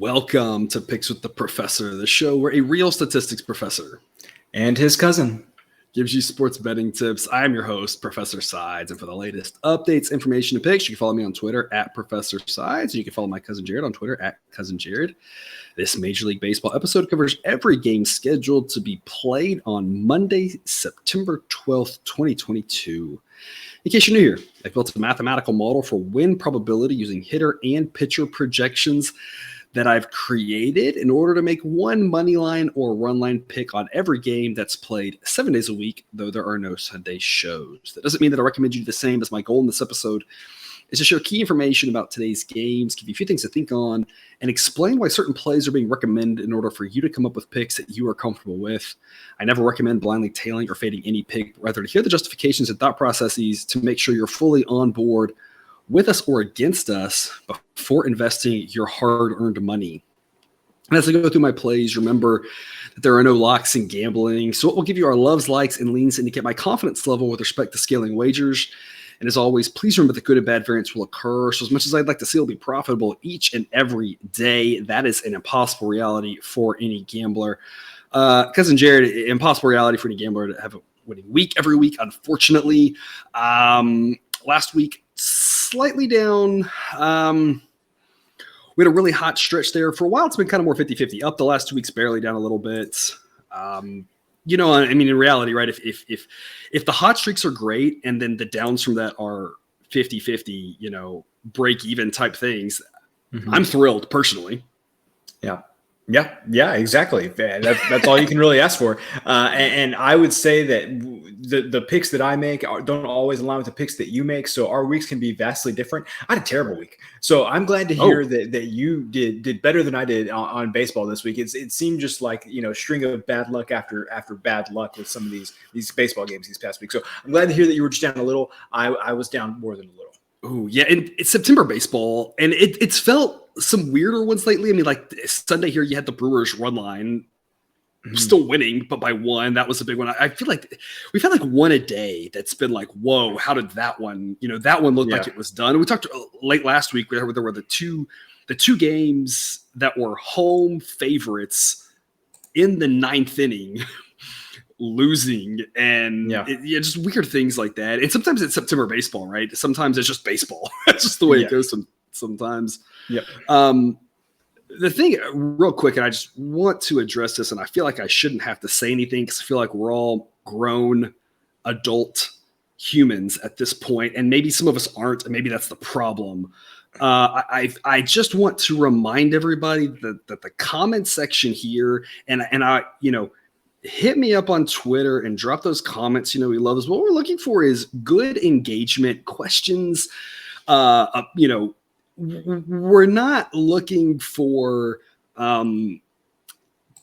Welcome to Picks with the Professor, the show where a real statistics professor and his cousin gives you sports betting tips. I am your host, Professor Sides, and for the latest updates, information, and picks, you can follow me on Twitter at Professor Sides, and you can follow my cousin Jared on Twitter at Cousin Jared. This Major League Baseball episode covers every game scheduled to be played on Monday, September 12th, 2022. In case you're new here, I've built a mathematical model for win probability using hitter and pitcher projections that I've created in order to make one money line or run line pick on every game that's played 7 days a week, though there are no Sunday shows. That doesn't mean that I recommend you do the same, as my goal in this episode is to share key information about today's games, give you a few things to think on, and explain why certain plays are being recommended in order for you to come up with picks that you are comfortable with. I never recommend blindly tailing or fading any pick, but rather to hear the justifications and thought processes to make sure you're fully on board with us or against us before investing your hard-earned money. And as I go through my plays, remember that there are no locks in gambling. So what will give you our loves, likes, and leans to indicate my confidence level with respect to scaling wagers. And as always, please remember that good and bad variance will occur. So as much as I'd like to see it be profitable each and every day, that is an impossible reality for any gambler. Cousin Jared, impossible reality for any gambler to have a winning week every week, unfortunately. Last week, slightly down. We had a really hot stretch there. For a while, it's been kind of more 50-50. Up the last 2 weeks, barely down a little bit. In reality, right, if the hot streaks are great and then the downs from that are 50-50, break even type things, I'm thrilled personally. Yeah, exactly. That's all you can really ask for. And I would say that the picks that I make don't always align with the picks that you make. So our weeks can be vastly different. I had a terrible week. So I'm glad to hear that you did better than I did on baseball this week. It seemed just like, string of bad luck after bad luck with some of these baseball games these past weeks. So I'm glad to hear that you were just down a little. I was down more than a little. Oh, yeah. And it's September baseball, and it's felt some weirder ones lately. I mean, like Sunday here, you had the Brewers run line still winning, but by one. That was a big one. I feel like we've had like one a day that's been like, whoa, how did that one, that one looked like it was done. And we talked late last week where there were the two games that were home favorites in the ninth inning losing, and just weird things like that. And sometimes it's September baseball, right? Sometimes it's just baseball. That's just the way it goes sometimes. Yep. The thing, real quick, and I just want to address this, and I feel like I shouldn't have to say anything because I feel like we're all grown adult humans at this point, and maybe some of us aren't, and maybe that's the problem. I just want to remind everybody that the comment section here, and I, hit me up on Twitter and drop those comments. We love this. What we're looking for is good engagement, questions. We're not looking for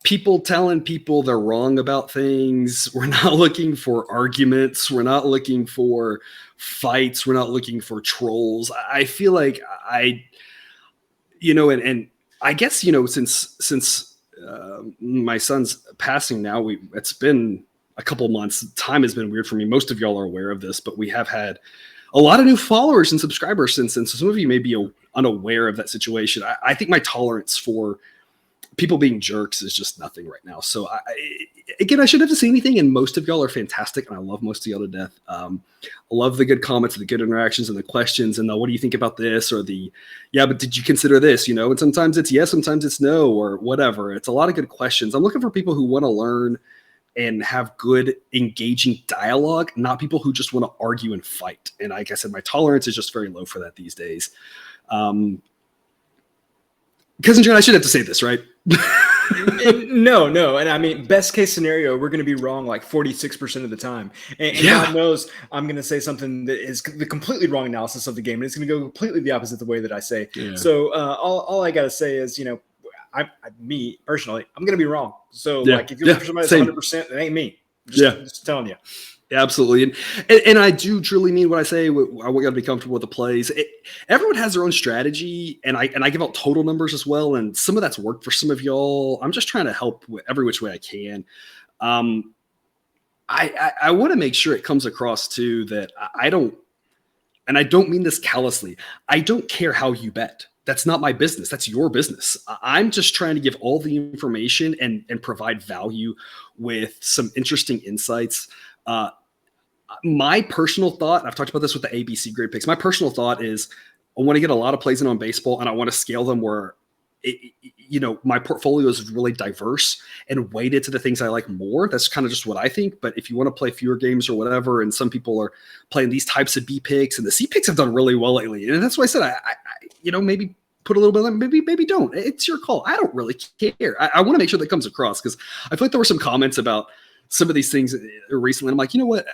people telling people they're wrong about things. We're not looking for arguments. We're not looking for fights. We're not looking for trolls. I feel like and I guess, since my son's passing now, it's been a couple months. Time has been weird for me. Most of y'all are aware of this, but we have had a lot of new followers and subscribers since then. So some of you may be unaware of that situation. I think my tolerance for people being jerks is just nothing right now. So I shouldn't have to say anything, and most of y'all are fantastic, and I love most of y'all to death. I love the good comments, the good interactions, and the questions, and the what do you think about this, or the but did you consider this? And sometimes it's yes, sometimes it's no, or whatever. It's a lot of good questions. I'm looking for people who want to learn and have good, engaging dialogue, not people who just want to argue and fight. And like I said, my tolerance is just very low for that these days. Cousin John, I should have to say this, right? No. And I mean, best case scenario, we're going to be wrong like 46% of the time. And God knows I'm going to say something that is the completely wrong analysis of the game. And it's going to go completely the opposite the way that I say. Yeah. So all I got to say is, me personally, I'm going to be wrong. So like if you're looking for somebody that's 100%, it ain't me. Just telling you. Absolutely. And I do truly mean what I say. I want you to be comfortable with the plays. Everyone has their own strategy, and I give out total numbers as well. And some of that's worked for some of y'all. I'm just trying to help every which way I can. I want to make sure it comes across too that I don't mean this callously. I don't care how you bet. that's not my business. That's your business. I'm just trying to give all the information and provide value with some interesting insights. My personal thought, I've talked about this with the ABC grade picks. My personal thought is I want to get a lot of plays in on baseball, and I want to scale them where my portfolio is really diverse and weighted to the things I like more. That's kind of just what I think. But if you want to play fewer games or whatever, and some people are playing these types of B picks, and the C picks have done really well lately. And that's why I said, maybe put a little bit of them, maybe don't. It's your call. I don't really care. I want to make sure that comes across, because I feel like there were some comments about some of these things recently. I'm like, you know what?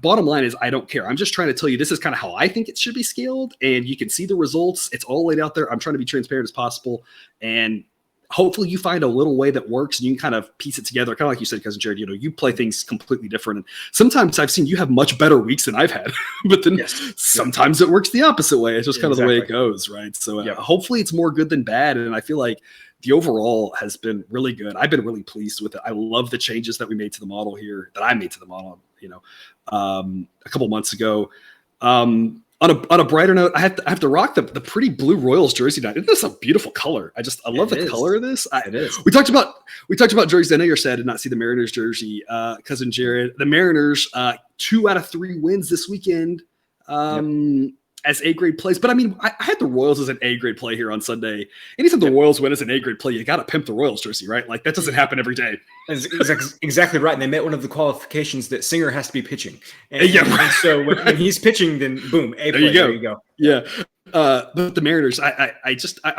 Bottom line is I don't care. I'm just trying to tell you this is kind of how I think it should be scaled, and you can see the results. It's all laid out there. I'm trying to be transparent as possible, and hopefully you find a little way that works and you can kind of piece it together. Kind of like you said, Cousin Jared, you play things completely different. And sometimes I've seen you have much better weeks than I've had, but then sometimes it works the opposite way. It's just kind of the way it goes, right? So hopefully it's more good than bad. And I feel like the overall has been really good. I've been really pleased with it. I love the changes that we made to the model here, that I made to the model, a couple months ago. On a brighter note, I have to rock the pretty blue Royals jersey tonight. Isn't this a beautiful color? I love the color of this. It is. We talked about jerseys. I know you're sad to not see the Mariners jersey, Cousin Jared. The Mariners, 2 out of 3 wins this weekend. As A-grade plays. But I mean, I had the Royals as an A-grade play here on Sunday. Anytime the Royals win as an A-grade play, you got to pimp the Royals jersey, right? Like, that doesn't happen every day. That's exactly right. And they met one of the qualifications that Singer has to be pitching. And so when he's pitching, then boom, A play. There you go. Yeah. But the Mariners, I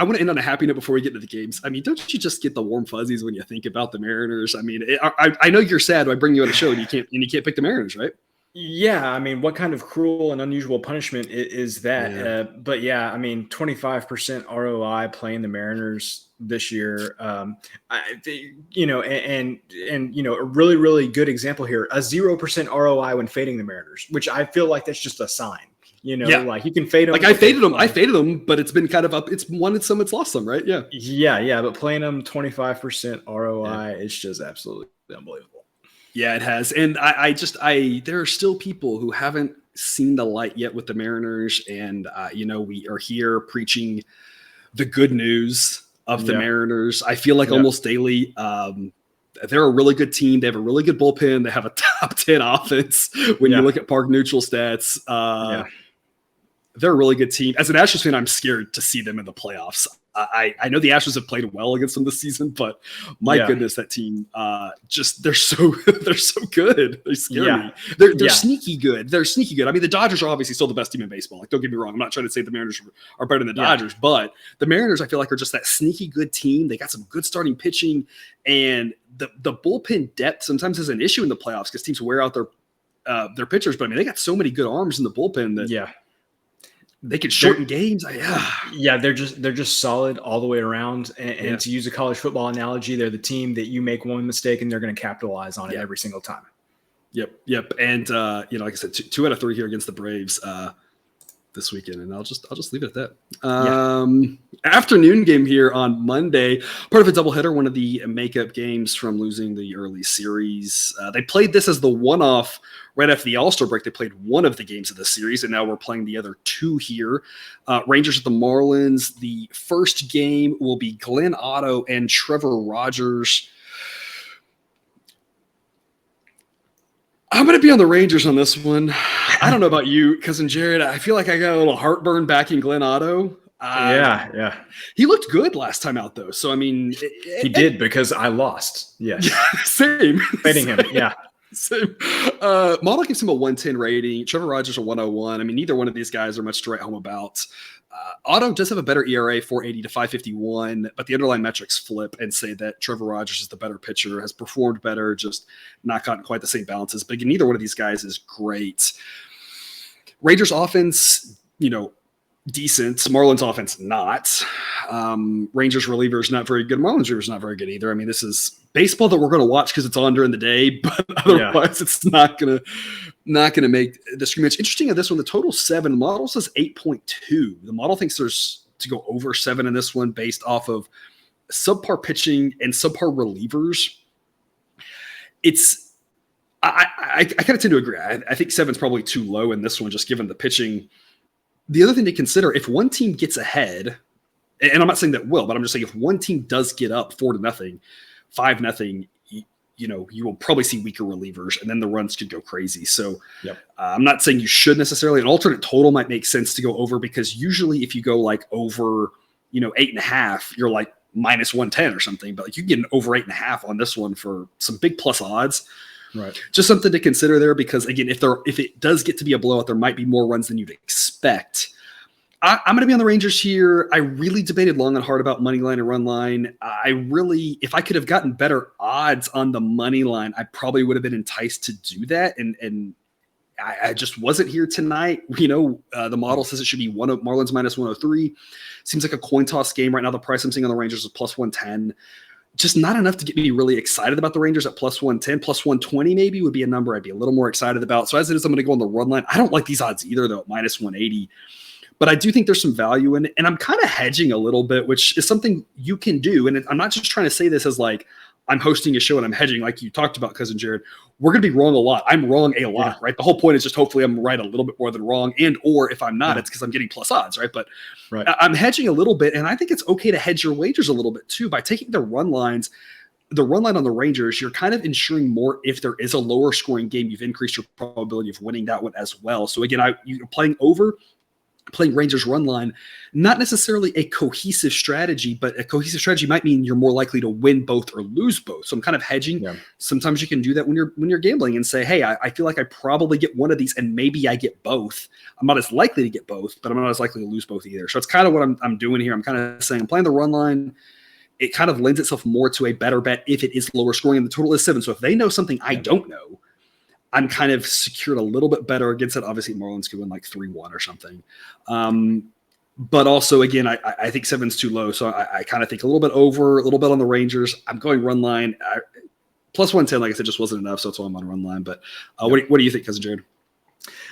want to end on a happy note before we get into the games. I mean, don't you just get the warm fuzzies when you think about the Mariners? I mean, I know you're sad when I bring you on a show and you can't pick the Mariners, right? Yeah, I mean, what kind of cruel and unusual punishment is that? Yeah. But yeah, I mean, 25% ROI playing the Mariners this year. A really, really good example here: a 0% ROI when fading the Mariners, which I feel like that's just a sign. Like you can fade them. Like I faded them, but it's been kind of up. It's won some, it's lost some, right? Yeah. Yeah. But playing them 25% ROI, it's just absolutely unbelievable. Yeah, it has. And there are still people who haven't seen the light yet with the Mariners. And, we are here preaching the good news of the Mariners. I feel like almost daily. They're a really good team. They have a really good bullpen. They have a top 10 offense when you look at Park Neutral stats. They're a really good team. As an Astros fan, I'm scared to see them in the playoffs. I know the Astros have played well against them this season, but my goodness, that team they're so good. They scare me. They're sneaky good. They're sneaky good. I mean, the Dodgers are obviously still the best team in baseball. Like, don't get me wrong. I'm not trying to say the Mariners are better than the Dodgers, but the Mariners, I feel like, are just that sneaky good team. They got some good starting pitching, and the bullpen depth sometimes is an issue in the playoffs because teams wear out their pitchers. But I mean, they got so many good arms in the bullpen that they can shorten games. They're just solid all the way around. And to use a college football analogy, they're the team that you make one mistake and they're going to capitalize on it every single time. Yep. And like I said, 2 out of 3 here against the Braves this weekend, and I'll just leave it at that. Afternoon game here on Monday, part of a doubleheader, one of the makeup games from losing the early series. They played this as the one-off right after the All-Star break. They played one of the games of the series, and now we're playing the other 2 here. Rangers at the Marlins. The first game will be Glenn Otto and Trevor Rogers. I'm going to be on the Rangers on this one. I don't know about you, Cousin Jared. I feel like I got a little heartburn backing Glenn Otto. He looked good last time out, though. So, I mean. He did because I lost. Yes. Same. Fading him. Yeah. Same. Model gives him a 110 rating. Trevor Rogers a 101. I mean, neither one of these guys are much to write home about. Otto does have a better ERA, 480 to 551, but the underlying metrics flip and say that Trevor Rogers is the better pitcher, has performed better, just not gotten quite the same balances. But again, neither one of these guys is great. Rangers offense, decent. Marlins offense, not. Rangers relievers, not very good. Marlins relievers, not very good either. I mean, this is baseball that we're going to watch because it's on during the day, but otherwise it's not going to make the scrimmage. Interesting on this one, the total 7, the model says 8.2. The model thinks there's to go over 7 in this one based off of subpar pitching and subpar relievers. I kind of tend to agree. I think 7 is probably too low in this one, just given the pitching. The other thing to consider, if one team gets ahead and I'm not saying that will, but I'm just saying if one team does get up 4-0, 5-0, you will probably see weaker relievers, and then the runs could go crazy. So I'm not saying you should necessarily. An alternate total might make sense to go over, because usually if you go like over, 8.5, you're like -110 or something. But like you get an over 8.5 on this one for some big plus odds. Right. Just something to consider there, because again, if it does get to be a blowout, there might be more runs than you'd expect. I'm going to be on the Rangers here. I really debated long and hard about money line and run line. If I could have gotten better odds on the money line, I probably would have been enticed to do that. And I just wasn't here tonight. The model says it should be Marlins -103. Seems like a coin toss game right now. The price I'm seeing on the Rangers is +110. Just not enough to get me really excited about the Rangers at +110. +120 maybe would be a number I'd be a little more excited about. So as it is, I'm going to go on the run line. I don't like these odds either, though, at -180. But I do think there's some value in it. And I'm kind of hedging a little bit, which is something you can do. And I'm not just trying to say this as like I'm hosting a show and I'm hedging like you talked about, Cousin Jared. We're going to be wrong a lot. I'm wrong a lot, right? The whole point is just hopefully I'm right a little bit more than wrong. Or if I'm not, it's because I'm getting plus odds, right? But I'm hedging a little bit. And I think it's okay to hedge your wagers a little bit too. By taking the run line on the Rangers, you're kind of ensuring more if there is a lower scoring game, you've increased your probability of winning that one as well. So again, you're playing Rangers run line, not necessarily a cohesive strategy, but a cohesive strategy might mean you're more likely to win both or lose both. So I'm kind of hedging. Yeah. Sometimes you can do that when you're gambling and say, hey, I feel like I probably get one of these and maybe I get both. I'm not as likely to get both, but I'm not as likely to lose both either. So it's kind of what I'm doing here. I'm kind of saying I'm playing the run line. It kind of lends itself more to a better bet if it is lower scoring and the total is 7. So if they know something I don't know, I'm kind of secured a little bit better against it. Obviously, Marlins could win like 3-1 or something. But also, again, I think 7's too low. So I kind of think a little bit over, a little bit on the Rangers. I'm going run line. +110, like I said, just wasn't enough. So that's why I'm on run line. But what do you think, Cousin Jared?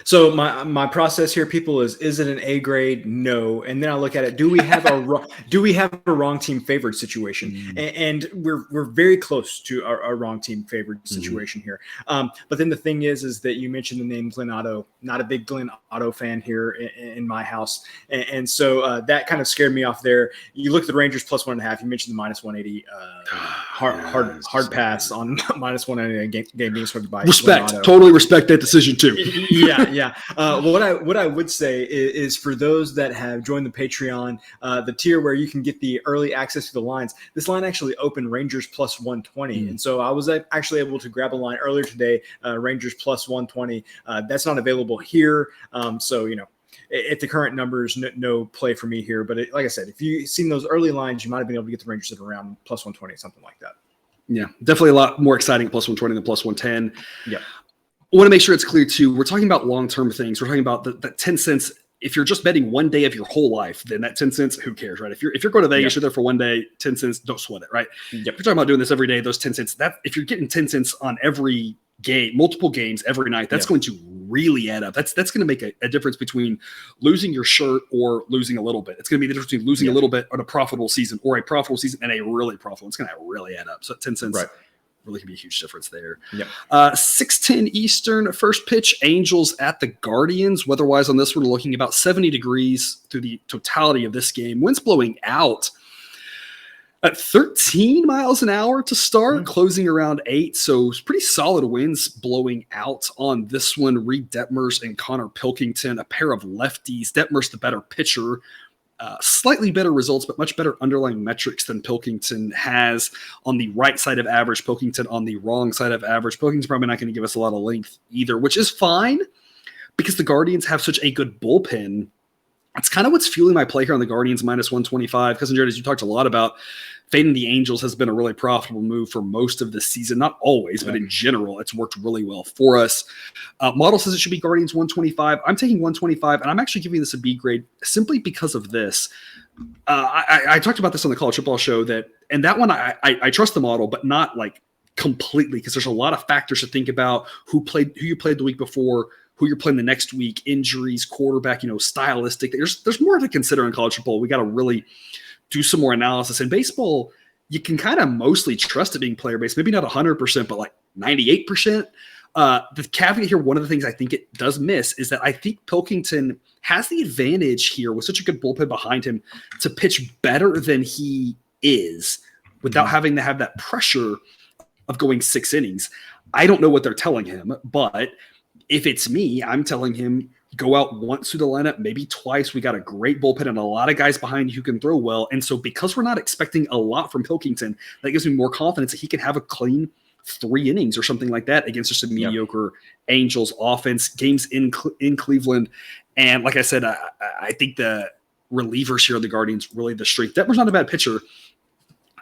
So my process here, people, is it an A grade? No. And then I look at it. Do we have a wrong team favored situation? Mm-hmm. And we're very close to a wrong team favored situation here. But then the thing is that you mentioned the name Glenn Otto. Not a big Glenn Otto fan here in my house, and so that kind of scared me off there. You look at the Rangers +1.5. You mentioned the -180. Hard pass on -180 game being scored by respect. Totally respect that decision too. Yeah. What I would say is for those that have joined the Patreon, the tier where you can get the early access to the lines, this line actually opened Rangers +120. And so I was actually able to grab a line earlier today, Rangers +120. That's not available here. So, at the current numbers, no play for me here. But like I said, if you've seen those early lines, you might have been able to get the Rangers at around +120, something like that. Yeah, definitely a lot more exciting at +120 than +110. Yeah. I want to make sure it's clear too. We're talking about long-term things. We're talking about the 10 cents. If you're just betting one day of your whole life, then that 10 cents, who cares, right? If you're going to Vegas, you're there for one day, 10 cents, don't sweat it, right? Yep. If you're talking about doing this every day, those 10 cents, if you're getting 10 cents on every game, multiple games every night, that's going to really add up. That's going to make a difference between losing your shirt or losing a little bit. It's going to be the difference between losing a little bit on a profitable season or a profitable season and a really profitable. It's going to really add up. So 10 cents. Right. Really can be a huge difference there. Yep. 6:10 Eastern, first pitch, Angels at the Guardians. Weather-wise on this one, we're looking about 70 degrees through the totality of this game. Winds blowing out at 13 miles an hour to start, closing around 8. So it's pretty solid winds blowing out on this one. Reed Detmers and Connor Pilkington, a pair of lefties. Detmers the better pitcher. Slightly better results, but much better underlying metrics than Pilkington has on the right side of average. Pilkington on the wrong side of average. Pilkington's probably not going to give us a lot of length either, which is fine because the Guardians have such a good bullpen. It's kind of what's fueling my play here on the Guardians -125. Cousin Jared, as you talked a lot about, fading the Angels has been a really profitable move for most of the season. Not always, but in general, it's worked really well for us. Model says it should be Guardians 125. I'm taking 125, and I'm actually giving this a B grade simply because of this. I talked about this on the College Football Show, and that one I trust the model, but not like completely, because there's a lot of factors to think about. Who you played the week before, who you're playing the next week, injuries, quarterback, stylistic. There's more to consider in college football. We got to really do some more analysis. In baseball, you can kind of mostly trust it being player-based, maybe not 100%, but like 98%. The caveat here, one of the things I think it does miss is that I think Pilkington has the advantage here with such a good bullpen behind him to pitch better than he is without having to have that pressure of going 6 innings. I don't know what they're telling him, but if it's me, I'm telling him go out once through the lineup, maybe twice. We got a great bullpen and a lot of guys behind you who can throw well. And so because we're not expecting a lot from Pilkington, that gives me more confidence that he can have a clean 3 innings or something like that against just a mediocre Angels offense, games in Cleveland. And like I said, I think the relievers here, the Guardians, really the strength. Detmer's not a bad pitcher.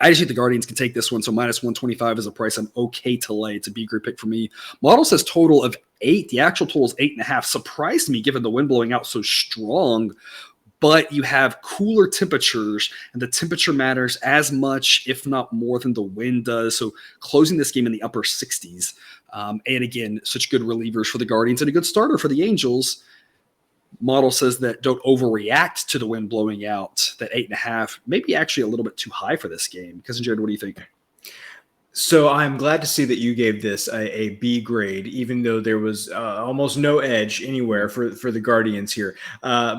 I just think the Guardians can take this one. So minus 125 is a price I'm okay to lay. It's a B grade pick for me. Model says total of 8. The actual total is 8.5. Surprised me given the wind blowing out so strong. But you have cooler temperatures, and the temperature matters as much, if not more, than the wind does. So closing this game in the upper 60s. And again, such good relievers for the Guardians and a good starter for the Angels. Model says that don't overreact to the wind blowing out, that 8.5, maybe actually a little bit too high for this game. Cousin Jared, what do you think? So I'm glad to see that you gave this a B grade, even though there was almost no edge anywhere for the Guardians here.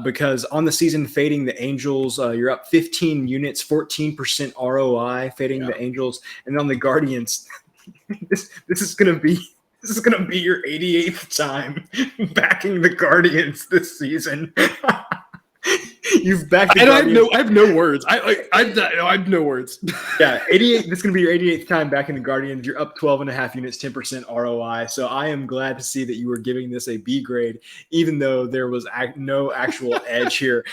Because on the season, fading the Angels, you're up 15 units, 14% ROI, fading the Angels. And on the Guardians, this is going to be your 88th time backing the Guardians this season. You've backed. I have no words. I have no words. Yeah, 88. This is going to be your 88th time back in the Guardians. You're up 12.5 units, 10% ROI. So I am glad to see that you were giving this a B grade, even though there was no actual edge here.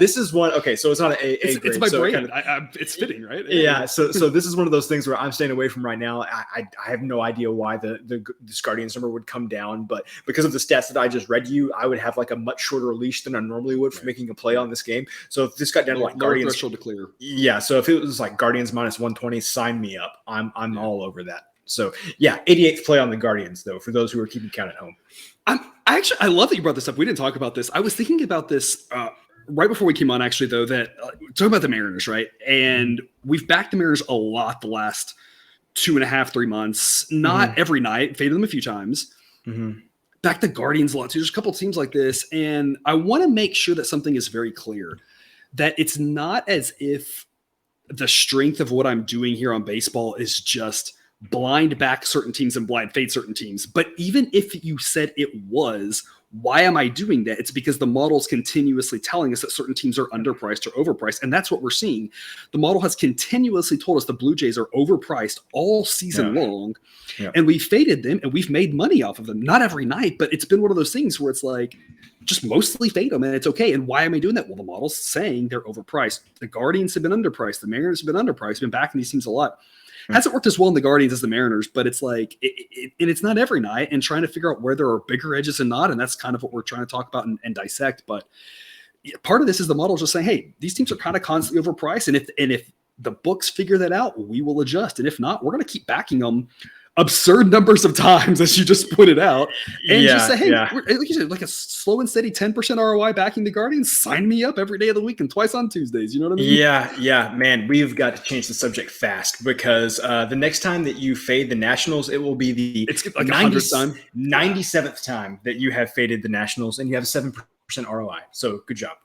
This is one. Okay, so it's not an A grade. It's my so brain. It's fitting, right? Yeah. So this is one of those things where I'm staying away from right now. I have no idea why this Guardians number would come down, but because of the stats that I just read you, I would have like a much shorter leash than I normally would for making a play on this game. So if this got down to like Guardians threshold to clear. Yeah. So if it was like Guardians minus 120, sign me up. I'm all over that. So yeah, 88th play on the Guardians though, for those who are keeping count at home. I love that you brought this up. We didn't talk about this. I was thinking about this right before we came on, actually, though, that talking about the Mariners, right? And we've backed the Mariners a lot the last 2.5, 3 months. Not every night, faded them a few times. Back the Guardians a lot too. There's a couple of teams like this, and I want to make sure that something is very clear, that it's not as if the strength of what I'm doing here on baseball is just blind back certain teams and blind fade certain teams. But even if you said it was, why am I doing that? It's because the model's continuously telling us that certain teams are underpriced or overpriced, and that's what we're seeing. The model has continuously told us the Blue Jays are overpriced all season long, and we faded them, and we've made money off of them. Not every night, but it's been one of those things where it's like, just mostly fade them, and it's okay. And why am I doing that? Well, the model's saying they're overpriced. The Guardians have been underpriced. The Mariners have been underpriced. Been backing these teams a lot. Hasn't worked as well in the Guardians as the Mariners, but it's like, and it's not every night, and trying to figure out where there are bigger edges and not. And that's kind of what we're trying to talk about and dissect. But part of this is the model just saying, hey, these teams are kind of constantly overpriced. And if the books figure that out, we will adjust. And if not, we're going to keep backing them absurd numbers of times, as you just put it out, and just say, hey, like you said, like a slow and steady 10% ROI backing the Guardians. Sign me up every day of the week and twice on Tuesdays. You know what I mean? Yeah, man. We've got to change the subject fast, because the next time that you fade the Nationals, it will be the 97th time that you have faded the Nationals, and you have a 7% ROI. So good job.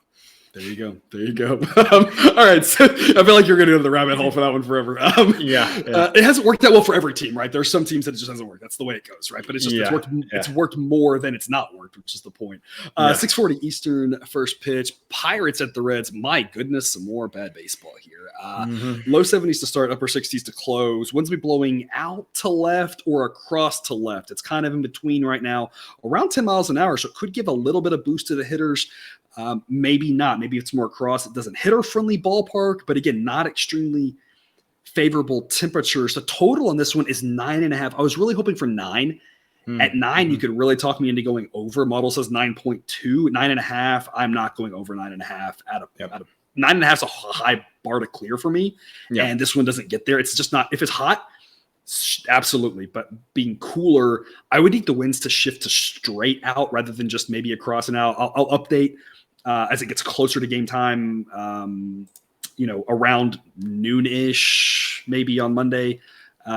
There you go. All right. So I feel like you're going to go to the rabbit hole for that one forever. It hasn't worked that well for every team, right? There's some teams that it just hasn't worked. That's the way it goes, right? But it's just it's worked more than it's not worked, which is the point. 6:40 Eastern, first pitch. Pirates at the Reds. My goodness, some more bad baseball here. Low 70s to start, upper 60s to close. Winds will be blowing out to left or across to left. It's kind of in between right now, around 10 miles an hour. So it could give a little bit of boost to the hitters. Maybe not. Maybe it's more across. It doesn't hitter-friendly ballpark, but again, not extremely favorable temperatures. The total on this one is 9.5. I was really hoping for 9. At 9, you could really talk me into going over. Model says 9.2, 9.5. I'm not going over 9.5. Out of 9.5 is a high bar to clear for me, and this one doesn't get there. It's just not. If it's hot, absolutely. But being cooler, I would need the winds to shift to straight out rather than just maybe across and out. I'll update as it gets closer to game time, around noon-ish, maybe on Monday.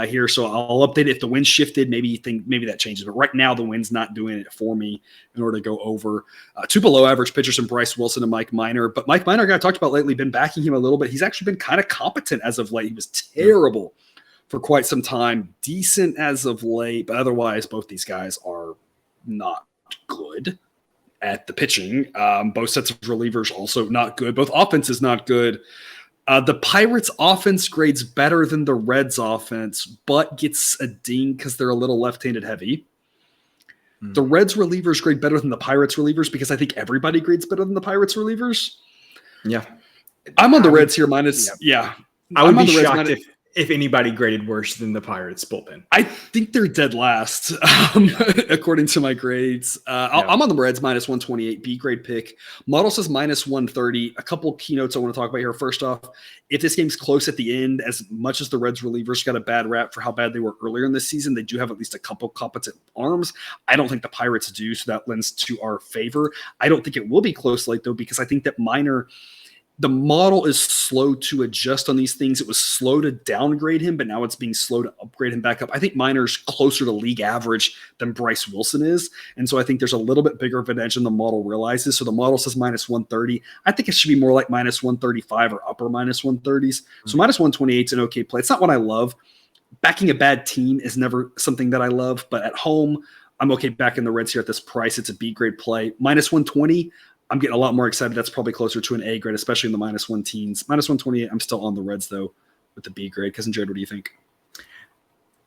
here. So I'll update it if the wind shifted. Maybe you think maybe that changes. But right now, the wind's not doing it for me in order to go over. Two below average pitchers in Bryce Wilson and Mike Minor. But Mike Minor, a guy I talked about lately, been backing him a little bit. He's actually been kind of competent as of late. He was terrible for quite some time. Decent as of late. But otherwise, both these guys are not good at the pitching. Both sets of relievers also not good. Both offenses not good. The Pirates offense grades better than the Reds offense, but gets a ding because they're a little left-handed heavy. The Reds relievers grade better than the Pirates relievers because I think everybody grades better than the Pirates relievers. Yeah. I'm on the Reds here minus. Yeah. I would be shocked if anybody graded worse than the Pirates bullpen. I think they're dead last, according to my grades. I'm on the Reds minus 128, B grade pick. Model says minus 130. A couple keynotes I want to talk about here. First off, if this game's close at the end, as much as the Reds relievers got a bad rap for how bad they were earlier in this season, they do have at least a couple competent arms. I don't think the Pirates do, so that lends to our favor. I don't think it will be close late, though, because I think that the model is slow to adjust on these things. It was slow to downgrade him, but now it's being slow to upgrade him back up. I think Minor's closer to league average than Bryce Wilson is. And so I think there's a little bit bigger of an edge than the model realizes. So the model says minus 130. I think it should be more like minus 135 or upper minus 130s. So minus 128 is an okay play. It's not what I love. Backing a bad team is never something that I love, but at home, I'm okay backing the Reds here at this price. It's a B grade play. Minus 120. I'm getting a lot more excited. That's probably closer to an A grade, especially in the minus 1 teens. Minus 128, I'm still on the Reds, though, with the B grade. Cousin Jared, what do you think?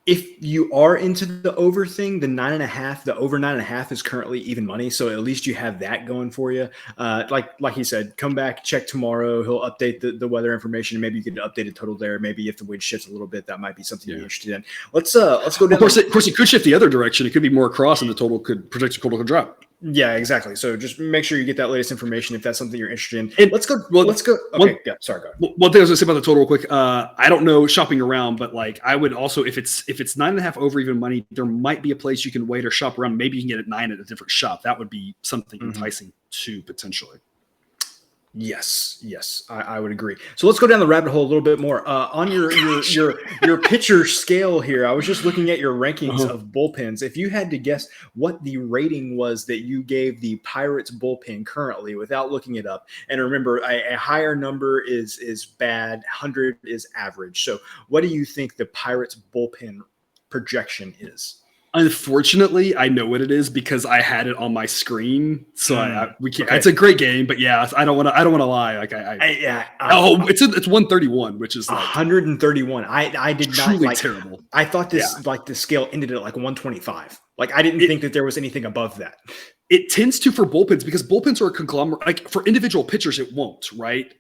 If you are into the over thing, the 9.5, the over 9.5 is currently even money. So at least you have that going for you. Like he said, come back, check tomorrow. He'll update the weather information. And maybe you get an updated total there. Maybe if the wind shifts a little bit, that might be something you're interested in. Let's go down. Of course, it could shift the other direction. It could be more across, and the total could projected total could drop. Yeah, exactly. So just make sure you get that latest information if that's something you're interested in. And let's go. Okay, sorry, go ahead. One thing I was going to say about the total real quick, I don't know shopping around, but like I would also, if it's 9.5 over even money, there might be a place you can wait or shop around. Maybe you can get it 9 at a different shop. That would be something enticing too, potentially. Yes, I would agree. So let's go down the rabbit hole a little bit more. On your pitcher scale here, I was just looking at your rankings of bullpens. If you had to guess what the rating was that you gave the Pirates bullpen currently without looking it up, and remember, a higher number is bad, 100 is average. So what do you think the Pirates bullpen projection is? Unfortunately, I know what it is because I had it on my screen. So we can't. Okay. It's a great game, but yeah, I don't want to lie. Like it's 131, which is like 131. I did not like terrible. I thought this the scale ended at like 125. Like I didn't think that there was anything above that. It tends to for bullpens because bullpens are a conglomerate. Like for individual pitchers, it won't, right?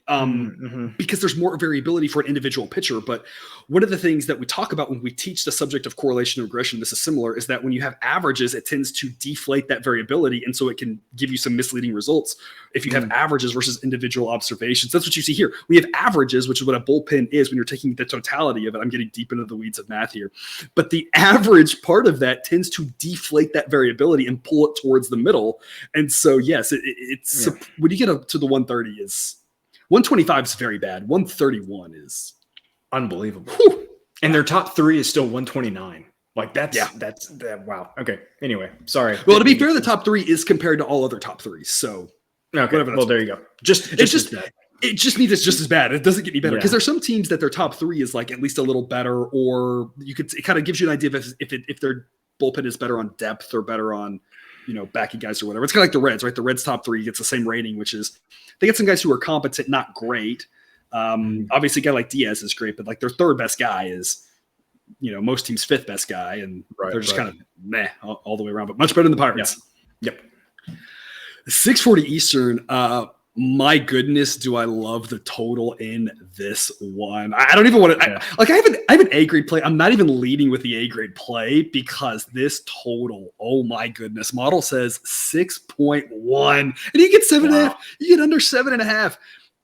Because there's more variability for an individual pitcher. But one of the things that we talk about when we teach the subject of correlation and regression, this is similar, is that when you have averages, it tends to deflate that variability. And so it can give you some misleading results if you have averages versus individual observations. That's what you see here. We have averages, which is what a bullpen is when you're taking the totality of it. I'm getting deep into the weeds of math here. But the average part of that tends to deflate that variability and pull it towards the middle. And so, yes, it's when you get up to the 130 is 125 is very bad. 131 is unbelievable. And their top 3 is still 129. Like that's wow. Okay. Anyway, sorry. Well, to be fair, the top 3 is compared to all other top 3s. So whatever. Well, there you go. It just means it's just as bad. It doesn't get any better because there's some teams that their top 3 is like at least a little better, or it kind of gives you an idea of if their bullpen is better on depth or better on backing guys or whatever. It's kind of like the Reds, right? The Reds top 3 gets the same rating, which is they get some guys who are competent, not great. Obviously, a guy like Diaz is great, but like their third best guy is, most teams' 5th best guy, and they're just kind of meh all the way around, but much better than the Pirates. Yep. 6:40 Eastern. My goodness, do I love the total in this one? I don't even want to. I have an A grade play. I'm not even leading with the A grade play because this total. Oh my goodness! Model says 6.1, and you get 7.5. You get under 7.5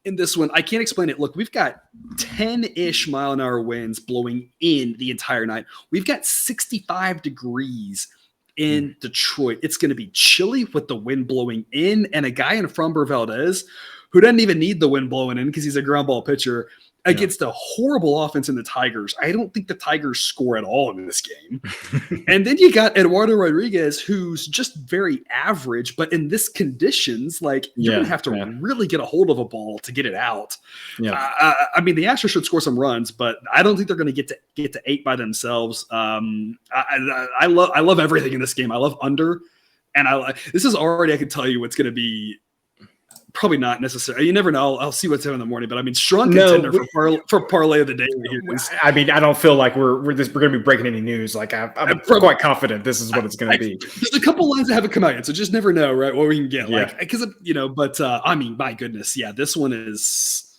in this one. I can't explain it. Look, we've got 10-ish mile-an-hour winds blowing in the entire night. We've got 65 degrees in Detroit. It's going to be chilly with the wind blowing in, and a guy in Framber Valdez who doesn't even need the wind blowing in because he's a ground ball pitcher. against a horrible offense in the Tigers. I don't think the Tigers score at all in this game. And then you got Eduardo Rodriguez, who's just very average, but in this conditions, like you're going to have to really get a hold of a ball to get it out. Yeah. I mean, the Astros should score some runs, but I don't think they're going to get to 8 by themselves. I love everything in this game. I love under, and this is already, I can tell you what's going to be. Probably not necessary. You never know. I'll see what's in the morning, but I mean, strong contender for parlay of the day. I mean, I don't feel like we're going to be breaking any news. Like I'm quite confident this is what it's going to be. There's a couple lines that haven't come out yet, so just never know, right? What we can get, like because But I mean, my goodness, this one is.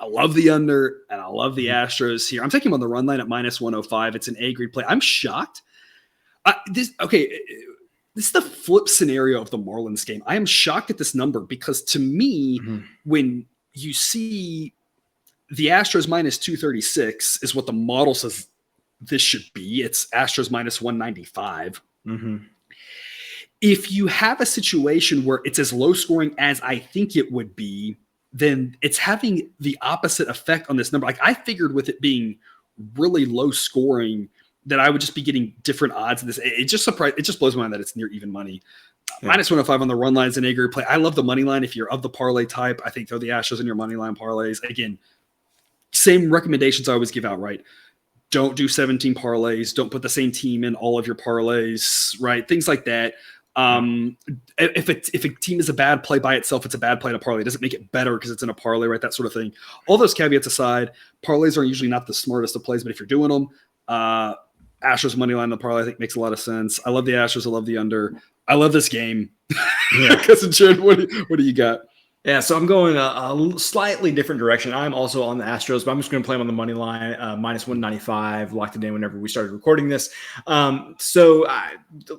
I love the under, and I love the Astros here. I'm taking them on the run line at -105. It's an A-grade play. I'm shocked. This is the flip scenario of the Marlins game. I am shocked at this number because to me, when you see the Astros -236 is what the model says this should be. It's Astros -195. If you have a situation where it's as low scoring as I think it would be, then it's having the opposite effect on this number. Like I figured with it being really low scoring, that I would just be getting different odds in this. It just blows my mind that it's near even money. -105 on the run line is an A-grade play. I love the money line. If you're of the parlay type, I think throw the Astros in your money line parlays. Again, same recommendations I always give out, right? Don't do 17 parlays. Don't put the same team in all of your parlays, right? Things like that. If a team is a bad play by itself, it's a bad play in a parlay. It doesn't make it better because it's in a parlay, right? That sort of thing. All those caveats aside, parlays are usually not the smartest of plays, but if you're doing them, Astros money line in the parlay I think makes a lot of sense. I love the Astros. I love the under. I love this game. Cousin Jared, what do you got? Yeah, so I'm going a slightly different direction. I'm also on the Astros, but I'm just going to play them on the money line, -195, locked it in whenever we started recording this.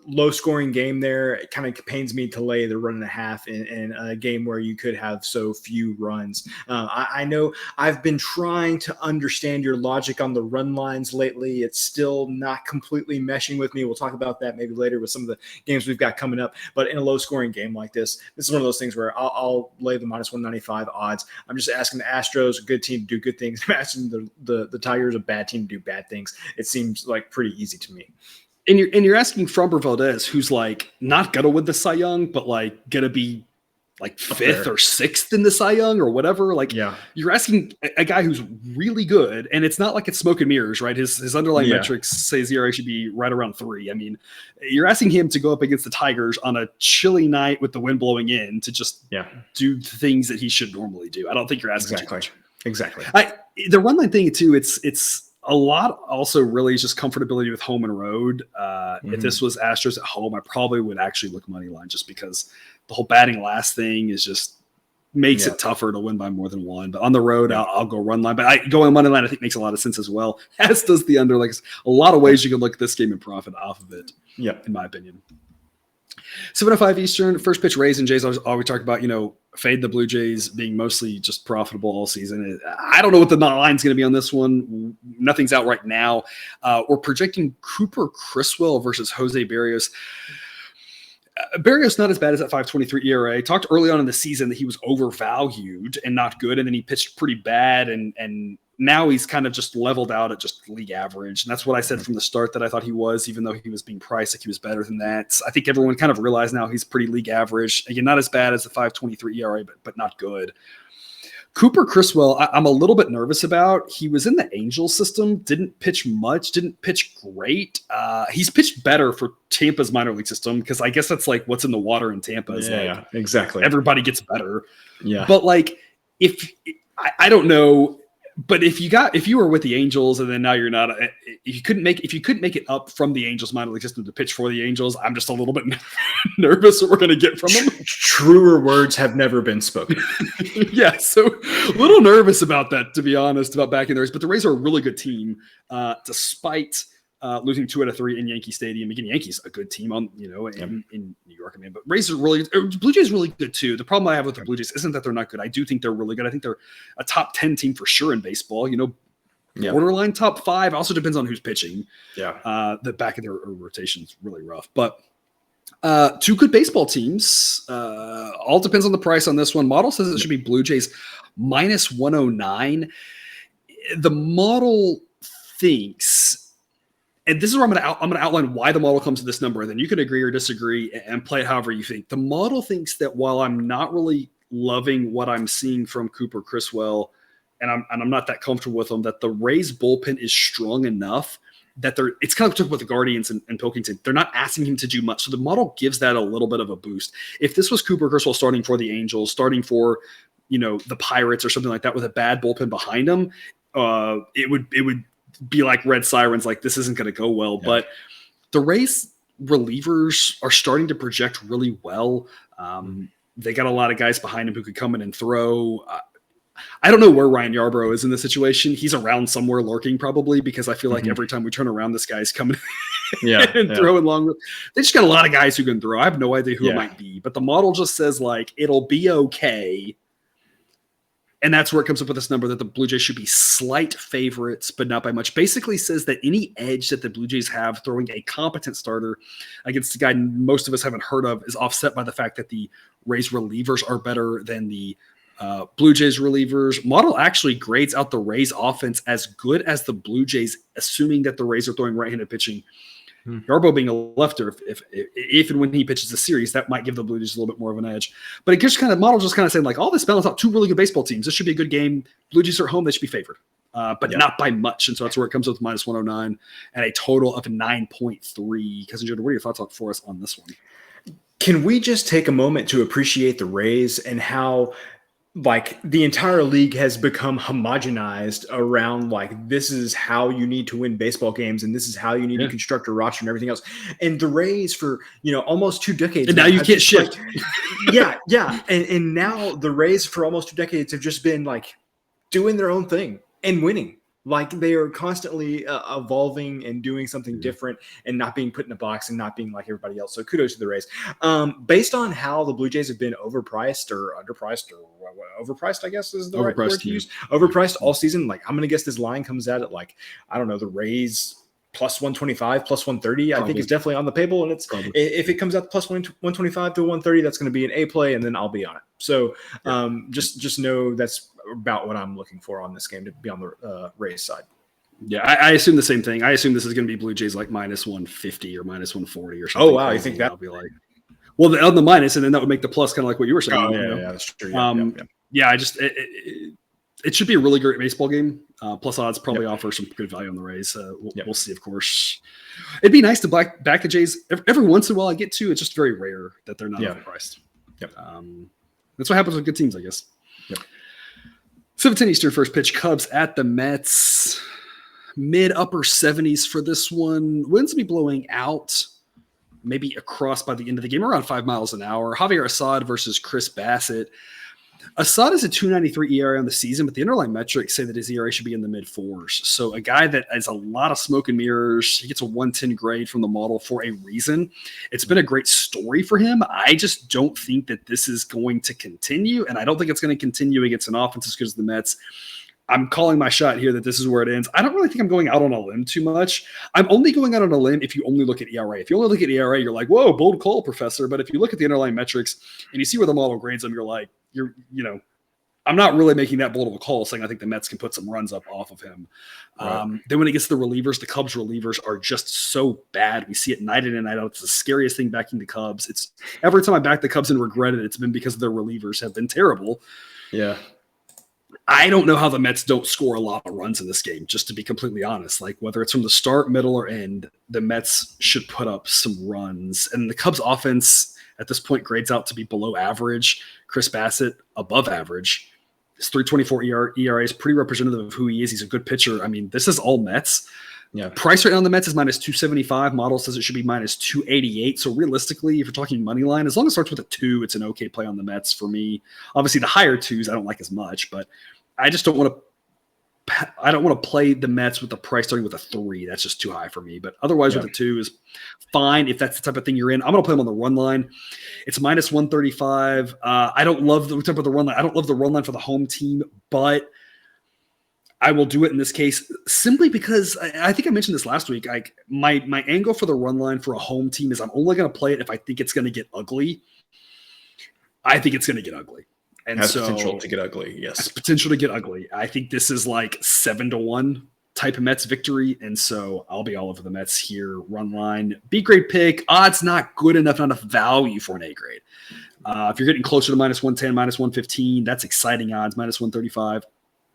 Low-scoring game there. It kind of pains me to lay the 1.5 in a game where you could have so few runs. I know I've been trying to understand your logic on the run lines lately. It's still not completely meshing with me. We'll talk about that maybe later with some of the games we've got coming up. But in a low-scoring game like this is one of those things where I'll lay the -195 odds. I'm just asking the Astros, a good team, to do good things. I'm asking the Tigers, a bad team, to do bad things. It seems like pretty easy to me. And you're asking Framber Valdez, who's like not gonna win the Cy Young, but like gonna be like 5th or 6th in the Cy Young or whatever. Like you're asking a guy who's really good, and it's not like it's smoke and mirrors, right? His underlying metrics say his ERA should be right around 3. I mean, you're asking him to go up against the Tigers on a chilly night with the wind blowing in to just do things that he should normally do. I don't think you're asking too much. Exactly. The run line thing too, it's a lot also really is just comfortability with home and road. If this was Astros at home, I probably would actually look money line just because the whole batting last thing is just makes it tougher to win by more than one. But on the road, I'll go run line. But going money line, I think makes a lot of sense as well, as does the under. Like a lot of ways you can look at this game and profit off of it, in my opinion. 7:05 Eastern, first pitch Rays and Jays. All we talked about, fade the Blue Jays being mostly just profitable all season. I don't know what the line's going to be on this one. Nothing's out right now. We're projecting Cooper Criswell versus Jose Barrios. Barrios not as bad as that 5.23 ERA. Talked early on in the season that he was overvalued and not good, and then he pitched pretty bad, and now he's kind of just leveled out at just league average. And that's what I said from the start that I thought he was, even though he was being priced like he was better than that. I think everyone kind of realized now he's pretty league average. Again, not as bad as the 5.23 ERA, but not good. Cooper Criswell, I'm a little bit nervous about. He was in the Angels system, didn't pitch much, didn't pitch great. He's pitched better for Tampa's minor league system because I guess that's like what's in the water in Tampa. Exactly. Everybody gets better. Yeah. But like, I don't know. But if you were with the Angels and then now you're not, if you couldn't make it up from the Angels minor league system to pitch for the Angels, I'm just a little bit nervous what we're going to get from them. Truer words have never been spoken. So a little nervous about that, to be honest, about backing the Rays. But the Rays are a really good team, despite losing 2 out of 3 in Yankee Stadium. Again, Yankees a good team in New York. I mean, but Rays are Blue Jays are really good too. The problem I have with the Blue Jays isn't that they're not good. I do think they're really good. I think they're a top 10 team for sure in baseball. Borderline top 5. Also depends on who's pitching. The back of their rotation is really rough. But 2 good baseball teams. All depends on the price on this one. Model says it should be Blue Jays -109. the model thinks, and this is where I'm going to outline why the model comes to this number, and then you can agree or disagree and play it however you think. The model thinks that while I'm not really loving what I'm seeing from Cooper Criswell, and I'm not that comfortable with them, that the Rays bullpen is strong enough that it's kind of took with the Guardians and Pilkington. They're not asking him to do much. So the model gives that a little bit of a boost. If this was Cooper Criswell starting for the Angels, starting for, the Pirates or something like that with a bad bullpen behind him, it would be like red sirens, like this isn't going to go well. Yeah. But the Rays relievers are starting to project really well. They got a lot of guys behind him who could come in and throw. I don't know where Ryan Yarbrough is in this situation. He's around somewhere lurking probably, because I feel like every time we turn around, this guy's coming and throwing long. They just got a lot of guys who can throw. I have no idea who it might be, but the model just says like, it'll be okay. And that's where it comes up with this number that the Blue Jays should be slight favorites, but not by much. Basically says that any edge that the Blue Jays have throwing a competent starter against a guy most of us haven't heard of is offset by the fact that the Rays relievers are better than the Blue Jays relievers. Model actually grades out the Rays offense as good as the Blue Jays, assuming that the Rays are throwing right-handed pitching. Yarbrough being a lefter, if and when he pitches the series, that might give the Blue Jays a little bit more of an edge. But it just model just kind of saying like, all this balance out, two really good baseball teams. This should be a good game. Blue Jays are at home. They should be favored, but not by much. And so that's where it comes with minus 109 and a total of 9.3. Cousin Jordan, what are your thoughts for us on this one? Can we just take a moment to appreciate the Rays and how like the entire league has become homogenized around like, this is how you need to win baseball games and this is how you need to construct a roster and everything else. And the Rays for, almost 2 decades. And now you can't shift. And now the Rays for almost 2 decades have just been like doing their own thing and winning. Like they are constantly evolving and doing something different and not being put in a box and not being like everybody else. So kudos to the Rays. Based on how the Blue Jays have been overpriced or underpriced or overpriced, I guess is the right word to use. Overpriced all season. Like I'm going to guess this line comes out at like, I don't know, the Rays plus 125, plus 130, I think is definitely on the table. And if it comes out plus 125 to 130, that's going to be an A play and then I'll be on it. So just know that's about what I'm looking for on this game to be on the Rays side. Yeah, I assume the same thing. I assume this is going to be Blue Jays like minus 150 or minus 140 or something. Oh, wow. You think that? I'll be like, well, on the minus, and then that would make the plus kind of like what you were saying. Oh, yeah, that's true. It should be a really great baseball game. Plus odds probably offer some good value on the Rays. We'll see, of course. It'd be nice to back the Jays every once in a while. I get to. It's just very rare that they're not overpriced. Yep. That's what happens with good teams, I guess. Yep. 7:10 Eastern first pitch. Cubs at the Mets. Mid-upper 70s for this one. Winds be blowing out. Maybe across by the end of the game, around 5 miles an hour. Javier Assad versus Chris Bassett. Assad is a 2.93 ERA on the season, but the underlying metrics say that his ERA should be in the mid-4s. So a guy that has a lot of smoke and mirrors, he gets a 110 grade from the model for a reason. It's been a great story for him. I just don't think that this is going to continue, and I don't think it's going to continue against an offense as good as the Mets. I'm calling my shot here that this is where it ends. I don't really think I'm going out on a limb too much. I'm only going out on a limb if you only look at ERA. If you only look at ERA, you're like, whoa, bold call, professor. But if you look at the underlying metrics and you see where the model grades them, you're like, I'm not really making that bold of a call saying I think the Mets can put some runs up off of him. Right. Then when it gets to the relievers, the Cubs relievers are just so bad. We see it night in and night out. It's the scariest thing backing the Cubs. It's every time I back the Cubs and regret it, it's been because their relievers have been terrible. Yeah. I don't know how the Mets don't score a lot of runs in this game, just to be completely honest. Like whether it's from the start, middle, or end, the Mets should put up some runs. And the Cubs offense at this point grades out to be below average. Chris Bassett above average. His 3.24 ERA is pretty representative of who he is. He's a good pitcher. I mean, this is all Mets. Yeah. Price right now on the Mets is minus 275. Model says it should be minus 288. So realistically, if you're talking money line, as long as it starts with a 2, it's an okay play on the Mets for me. Obviously, the higher 2s I don't like as much, but I just don't want to play the Mets with the price starting with a 3. That's just too high for me. But otherwise, with a 2 is fine if that's the type of thing you're in. I'm going to play them on the run line. It's minus 135. I don't love the type of the run line. I don't love the run line for the home team, but I will do it in this case simply because I think I mentioned this last week. My angle for the run line for a home team is I'm only going to play it if I think it's going to get ugly. I think it's going to get ugly. And has so potential to get ugly. Yes. Has potential to get ugly. I think this is like 7-1 type of Mets victory. And so I'll be all over the Mets here. Run line, B grade pick. Odds not good enough, not enough value for an A grade. If you're getting closer to -110, -115, that's exciting odds, -135.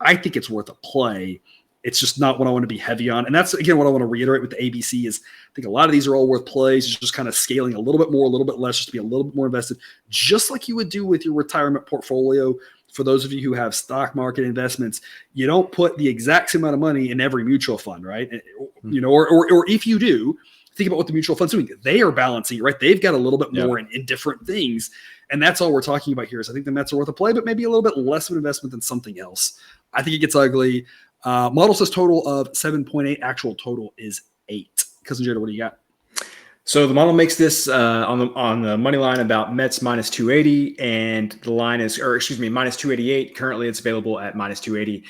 I think it's worth a play. It's just not what I want to be heavy on. And that's, again, what I want to reiterate with the ABC is I think a lot of these are all worth plays. It's just kind of scaling a little bit more, a little bit less, just to be a little bit more invested, just like you would do with your retirement portfolio. For those of you who have stock market investments, you don't put the exact same amount of money in every mutual fund, right? You know, or if you do, think about what the mutual fund's doing. They are balancing, right? They've got a little bit more in different things. And that's all we're talking about here is I think the Mets are worth a play, but maybe a little bit less of an investment than something else. I think it gets ugly. Model says total of 7.8. Actual total is 8. Cousin Jared, what do you got? So the model makes this on the money line about Mets -280, and the line is, or excuse me, -288. Currently, it's available at -280.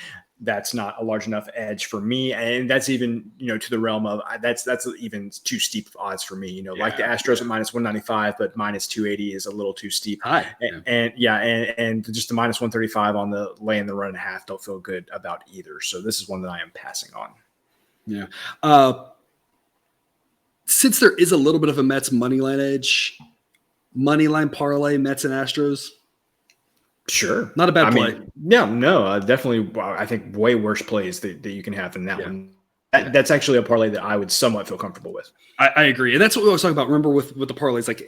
That's not a large enough edge for me, and that's even to the realm of that's even too steep of odds for me. Like the Astros at -195, but -280 is a little too steep. High. And just the -135 on the lay in the run and a half don't feel good about either. So this is one that I am passing on. Yeah. Since there is a little bit of a Mets money line edge, money line parlay Mets and Astros. Sure. Not a bad play. Definitely. I think way worse plays that you can have than that one. That's actually a parlay that I would somewhat feel comfortable with. I agree. And that's what we always talk about. Remember with the parlays, like,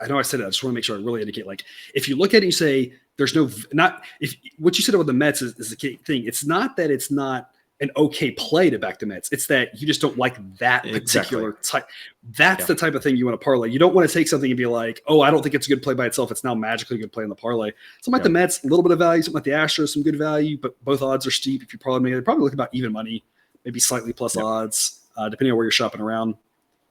I know I said it, I just want to make sure I really indicate, like, if you look at it and you say there's if what you said about the Mets is the key thing. It's not that it's not an okay play to back the Mets. It's that you just don't like that particular type. That's the type of thing you want to parlay. You don't want to take something and be like, oh, I don't think it's a good play by itself. It's now magically a good play in the parlay. Something like the Mets, a little bit of value. Something like the Astros, some good value, but both odds are steep. If you probably look about even money, maybe slightly plus odds, depending on where you're shopping around.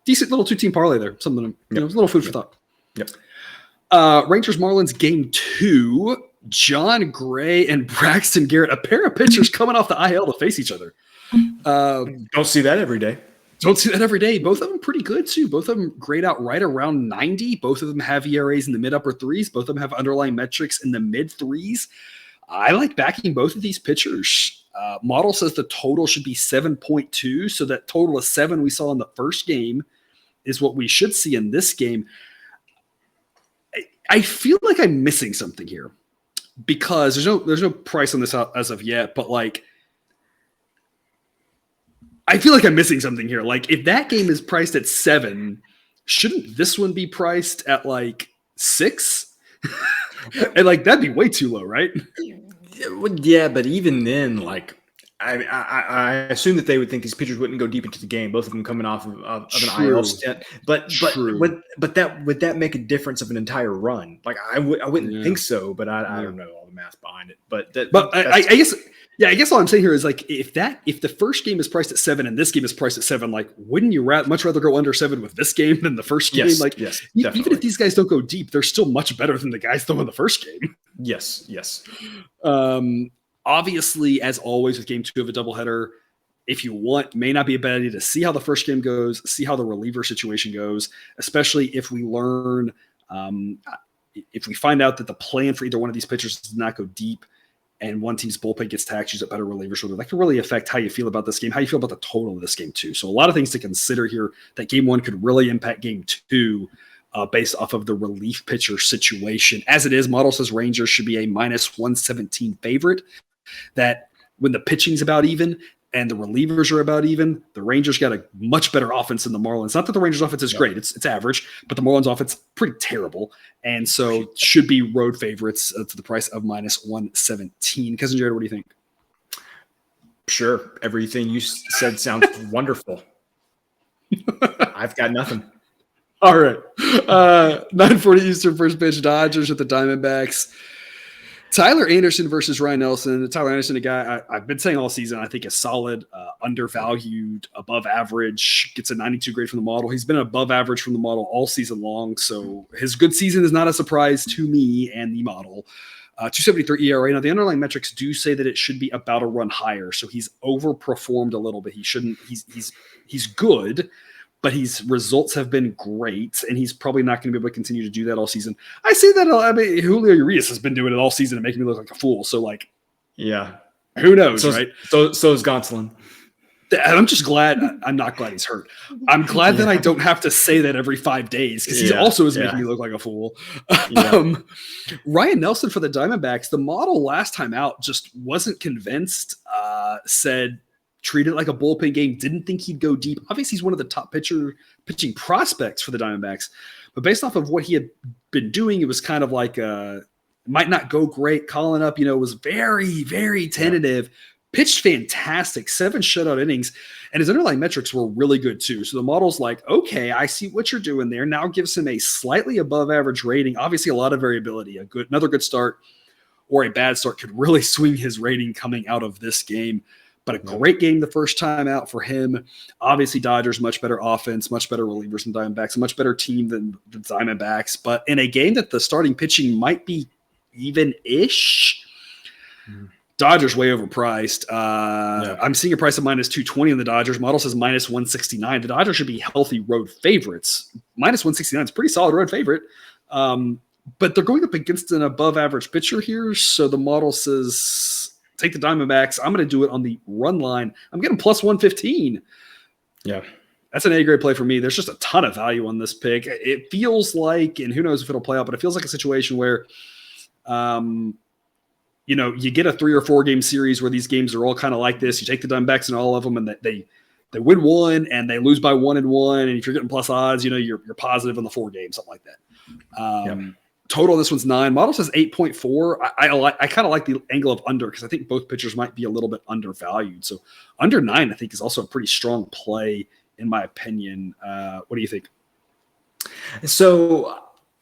Decent little 2-team parlay there. Something, a little food for thought. Rangers Marlins game 2. John Gray and Braxton Garrett, a pair of pitchers coming off the IL to face each other. Don't see that every day. Both of them pretty good, too. Both of them grade out right around 90. Both of them have ERAs in the mid-upper threes. Both of them have underlying metrics in the mid-threes. I like backing both of these pitchers. Model says the total should be 7.2, so that total of 7 we saw in the first game is what we should see in this game. I feel like I'm missing something here. Because there's no price on this as of yet, but like I feel like I'm missing something here. Like if that game is priced at 7, shouldn't this one be priced at like 6? And like that'd be way too low, right? Yeah, but even then, like I assume that they would think these pitchers wouldn't go deep into the game. Both of them coming off of an IL stint, but would that make a difference of an entire run? Like I wouldn't think so, but I don't know all the math behind it. I guess all I'm saying here is like if the first game is priced at 7 and this game is priced at 7, like wouldn't you much rather go under 7 with this game than the first game? Even if these guys don't go deep, they're still much better than the guys though in the first game. Yes. Obviously, as always with game 2 of a doubleheader, if you want, may not be a bad idea to see how the first game goes, see how the reliever situation goes, especially if we learn, if we find out that the plan for either one of these pitchers does not go deep and one team's bullpen gets taxed, use a better reliever shoulder, that can really affect how you feel about this game, how you feel about the total of this game too. So a lot of things to consider here that game 1 could really impact game 2. Based off of the relief pitcher situation. As it is, model says Rangers should be a -117 favorite. That when the pitching's about even and the relievers are about even, the Rangers got a much better offense than the Marlins. Not that the Rangers offense is great, it's average, but the Marlins offense pretty terrible. And so should be road favorites to the price of -117. Cousin Jared, what do you think? Sure. Everything you said sounds wonderful. I've got nothing. All right. 9:40 Eastern, first pitch, Dodgers with the Diamondbacks. Tyler Anderson versus Ryan Nelson. Tyler Anderson, a guy I've been saying all season, I think is solid, undervalued, above average, gets a 92 grade from the model. He's been above average from the model all season long, so his good season is not a surprise to me and the model. 2.73 ERA. Now, the underlying metrics do say that it should be about a run higher, so he's overperformed a little bit. He shouldn't. He's good. but his results have been great, and he's probably not going to be able to continue to do that all season. I say that, I mean, Julio Urias has been doing it all season and making me look like a fool. So, like, yeah, who knows, right? So is Gonsolin. I'm just glad. I'm not glad he's hurt. I'm glad that I don't have to say that every 5 days, because he also is making me look like a fool. Ryan Nelson for the Diamondbacks, the model last time out just wasn't convinced, said treat it like a bullpen game, didn't think he'd go deep. Obviously, he's one of the top pitching prospects for the Diamondbacks, but based off of what he had been doing, it was kind of like might not go great. Calling up, was very, very tentative. Pitched fantastic, 7 shutout innings, and his underlying metrics were really good too. So the model's like, okay, I see what you're doing there. Now gives him a slightly above average rating. Obviously, a lot of variability. Another good start or a bad start could really swing his rating coming out of this game. But a great game the first time out for him. Obviously, Dodgers, much better offense, much better relievers than Diamondbacks, a much better team than the Diamondbacks. But in a game that the starting pitching might be even-ish, Dodgers way overpriced. I'm seeing a price of -220 on the Dodgers. Model says -169. The Dodgers should be healthy road favorites. -169 is a pretty solid road favorite. But they're going up against an above-average pitcher here. So the model says take the Diamondbacks. I'm going to do it on the run line. I'm getting +115. Yeah. That's an A-grade play for me. There's just a ton of value on this pick. It feels like, and who knows if it'll play out, but it feels like a situation where you get a 3 or 4 game series where these games are all kind of like this. You take the Diamondbacks in all of them, and they win 1 and they lose by 1 and 1. And if you're getting plus odds, you're positive on the 4 games, something like that. Total, this one's 9. Model says 8.4. I kind of like the angle of under, because I think both pitchers might be a little bit undervalued. So under 9, I think, is also a pretty strong play in my opinion. What do you think? So,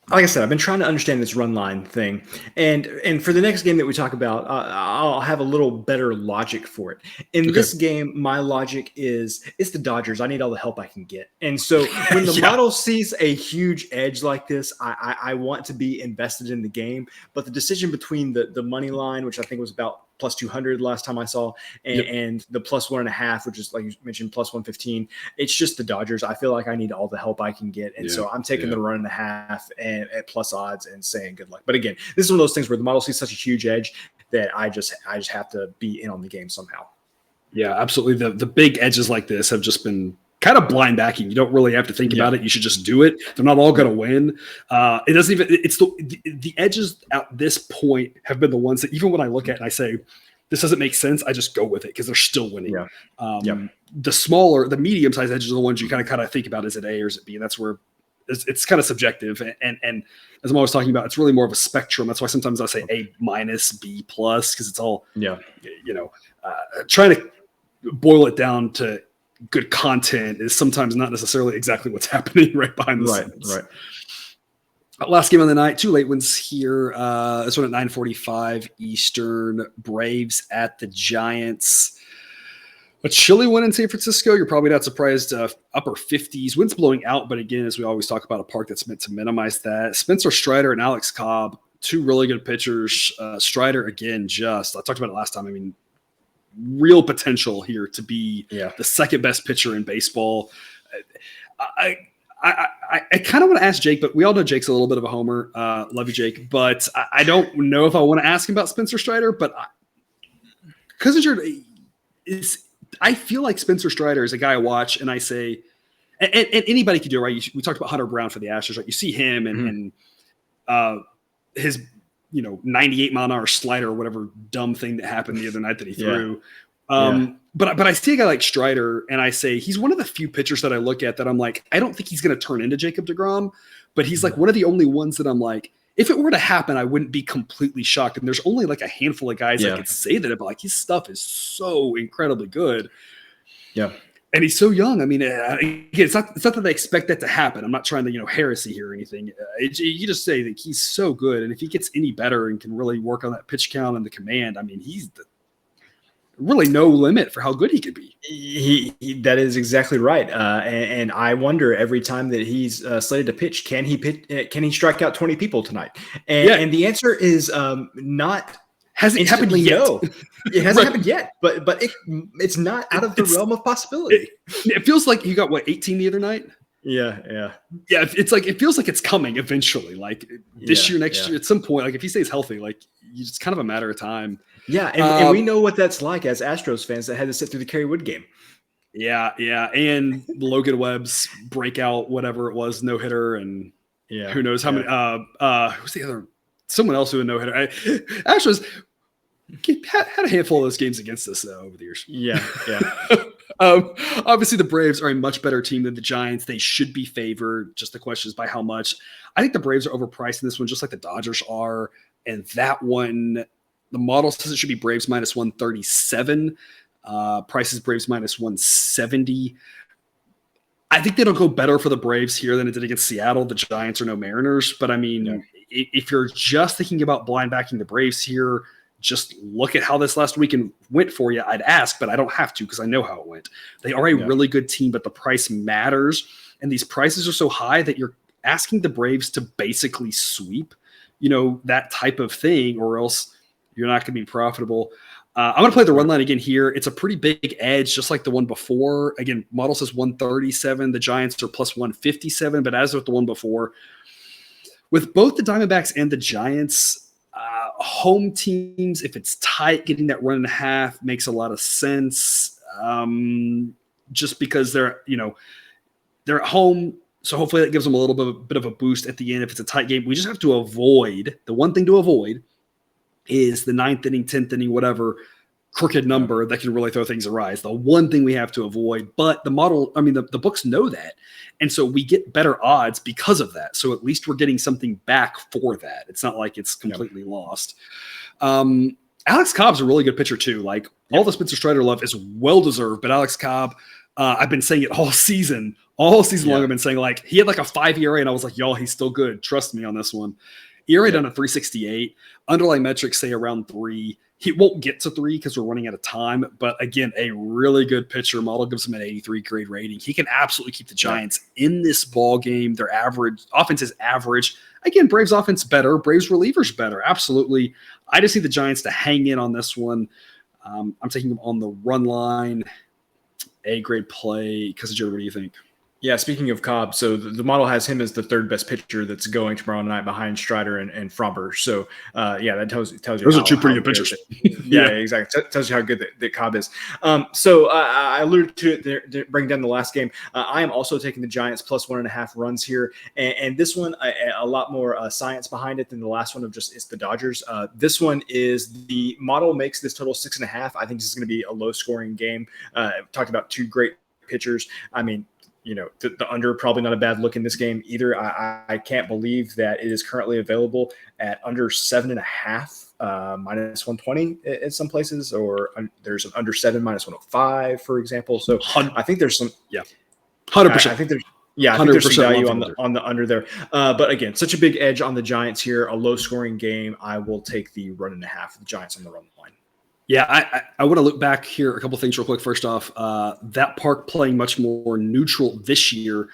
like I said, I've been trying to understand this run line thing, and for the next game that we talk about, I'll have a little better logic for it. In this game, my logic is it's the Dodgers. I need all the help I can get, and so when the model sees a huge edge like this, I want to be invested in the game. But the decision between the money line, which I think was about +200 last time I saw, and the +1.5, which is, like you mentioned, +115. It's just the Dodgers. I feel like I need all the help I can get, and so I'm taking the 1.5 and at plus odds and saying good luck. But again, this is one of those things where the model sees such a huge edge that I just have to be in on the game somehow. Yeah, absolutely. The big edges like this have just been kind of blind backing. You don't really have to think about it. You should just do it. They're not all going to win. It doesn't even. It's the edges at this point have been the ones that even when I look at it and I say this doesn't make sense, I just go with it because they're still winning. The smaller, the medium sized edges are the ones you kind of think about. Is it A or is it B? And that's where it's kind of subjective. And as I'm always talking about, it's really more of a spectrum. That's why sometimes I say A-, B+, because it's all trying to boil it down to good content is sometimes not necessarily exactly what's happening right behind the scenes. Last game of the night, 2 late ones here. This one at 9:45 Eastern. Braves at the Giants. A chilly one in San Francisco. You're probably not surprised. Upper 50s. Wind's blowing out, but again, as we always talk about, a park that's meant to minimize that. Spencer Strider and Alex Cobb, 2 really good pitchers. Strider, again, I talked about it last time. I mean, real potential here to be the second best pitcher in baseball. I kind of want to ask Jake, but we all know Jake's a little bit of a homer. Love you, Jake. But I don't know if I want to ask him about Spencer Strider. But I feel like Spencer Strider is a guy I watch and I say, and anybody can do it, right? We talked about Hunter Brown for the Astros, right? You see him and his 98-mile-an-hour slider or whatever dumb thing that happened the other night that he threw. But I see a guy like Strider, and I say he's one of the few pitchers that I look at that I'm like, I don't think he's going to turn into Jacob deGrom, but he's like one of the only ones that I'm like, if it were to happen, I wouldn't be completely shocked. And there's only like a handful of guys that could say that, but like his stuff is so incredibly good. Yeah. And he's so young. I mean, it's not that they expect that to happen. I'm not trying to, heresy here or anything. You just say that he's so good. And if he gets any better and can really work on that pitch count and the command, I mean, he's really no limit for how good he could be. That is exactly right. And I wonder every time that he's slated to pitch, can he strike out 20 people tonight? And the answer is not Hasn't happened yet. No, it hasn't happened yet, but it's not out of the realm of possibility. It feels like you got 18 the other night. Yeah. It's like it feels like it's coming eventually. Like this year, next year, at some point. Like if he stays healthy, like it's kind of a matter of time. Yeah, and we know what that's like as Astros fans that had to sit through the Kerry Wood game. Yeah, and Logan Webb's breakout, whatever it was, no hitter, and who knows how many. Who's the other? Someone else who a no hitter. Astros had a handful of those games against us though over the years. Yeah. Obviously, the Braves are a much better team than the Giants. They should be favored. Just the question is by how much. I think the Braves are overpriced in this one, just like the Dodgers are. And that one, the model says it should be Braves minus 137. Prices Braves minus 170. I think that'll go better for the Braves here than it did against Seattle. The Giants are no Mariners. But I mean, if you're just thinking about blind backing the Braves here, just look at how this last weekend went for you. I'd ask, but I don't have to because I know how it went. They are a really good team, but the price matters. And these prices are so high that you're asking the Braves to basically sweep, that type of thing, or else you're not going to be profitable. I'm going to play the run line again here. It's a pretty big edge, just like the one before. Again, model says 137. The Giants are plus 157, but as with the one before, with both the Diamondbacks and the Giants, home teams, if it's tight, getting that 1.5 makes a lot of sense. Just because they're at home, so hopefully that gives them a little bit of a boost at the end. If it's a tight game, we just have to avoid the one thing to avoid is the 9th inning, 10th inning, whatever crooked number that can really throw things awry. The one thing we have to avoid, but the books know that. And so we get better odds because of that. So at least we're getting something back for that. It's not like it's completely lost. Alex Cobb's a really good pitcher too. Like all the Spencer Strider love is well-deserved, but Alex Cobb, I've been saying it all season long. I've been saying like, he had like a 5 ERA and I was like, y'all, he's still good. Trust me on this one. ERA down to 368. Underlying metrics say around 3. He won't get to 3 because we're running out of time. But again, a really good pitcher. Model gives him an 83 grade rating. He can absolutely keep the Giants in this ball game. Their average offense is average. Again, Braves offense better. Braves relievers better. Absolutely. I just need the Giants to hang in on this one. I'm taking them on the run line. A grade play. Cousin Joe, what do you think? Yeah, speaking of Cobb, so the model has him as the third best pitcher that's going tomorrow night behind Strider and Fromber. So, that tells you. Those are two pretty good pitchers. Yeah, exactly. Tells you how good that Cobb is. So I alluded to it there, bringing down the last game. I am also taking the Giants plus 1.5 runs here. And this one, a lot more science behind it than the last one of just it's the Dodgers. This one is the model makes this total 6.5. I think this is going to be a low-scoring game. Talked about two great pitchers. I mean, the under probably not a bad look in this game either. I can't believe that it is currently available at under 7.5 minus 120 in some places, or there's an under 7 minus 105, for example. So I think there's some 100%. I think there's some value on the under there. But again, such a big edge on the Giants here, a low scoring game. I will take the 1.5 of the Giants on the run line. Yeah, I want to look back here a couple things real quick. First off, that park playing much more neutral this year,